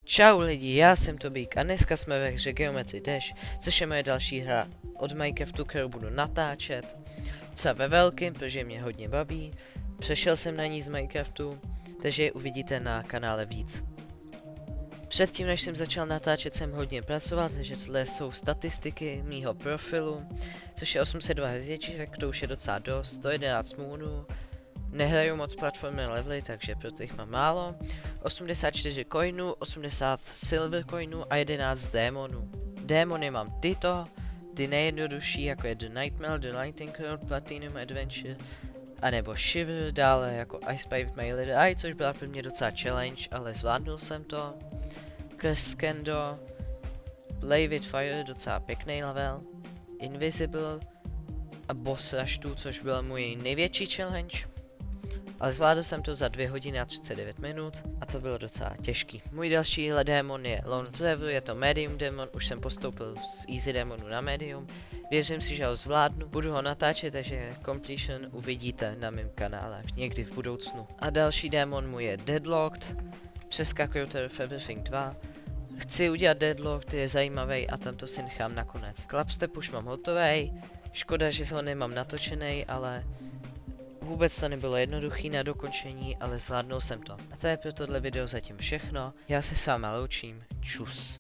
Čau lidi, já jsem Tobík a dneska jsme ve hře Geometry Dash, což je moje další hra od Minecraftu, kterou budu natáčet. Docela ve velkým, protože mě hodně baví. Přešel jsem na ní z Minecraftu, takže je uvidíte na kanále víc. Předtím, než jsem začal natáčet, jsem hodně pracoval, takže tohle jsou statistiky mýho profilu, což je 802 hvězdiček, to už je docela dost, 111 moonů. Nehraju moc platformy levely, takže proto jich mám málo. 84 coinů, 80 silver coinů a 11 démonů. Démony mám tyto, ty nejjednodušší, jako je The Nightmare, The Lightning Rod, Platinum Adventure, anebo Shiver, dále jako I Spy with My Little Eye, což byla pro mě docela challenge, ale zvládnul jsem to. Crescendo, Play with Fire, docela pěkný level. Invisible a Boss Rush 2, což byl můj největší challenge. Ale zvládl jsem to za 2 hodiny a 39 minut a to bylo docela těžký. Můj další démon je Lone Traveler, je to medium démon, už jsem postoupil z easy démonu na medium. Věřím si, že ho zvládnu, budu ho natáčet, takže completion uvidíte na mém kanále někdy v budoucnu. A další démon můj je Deadlocked, přeskakuju Turf Everything 2. Chci udělat Deadlocked, je zajímavý a tam to si nechám nakonec. Clubstep už mám hotový, škoda, že ho nemám natočený, ale vůbec to nebylo jednoduchý na dokončení, ale zvládnul jsem to. A to je pro tohle video zatím všechno. Já se s váma loučím. Čus.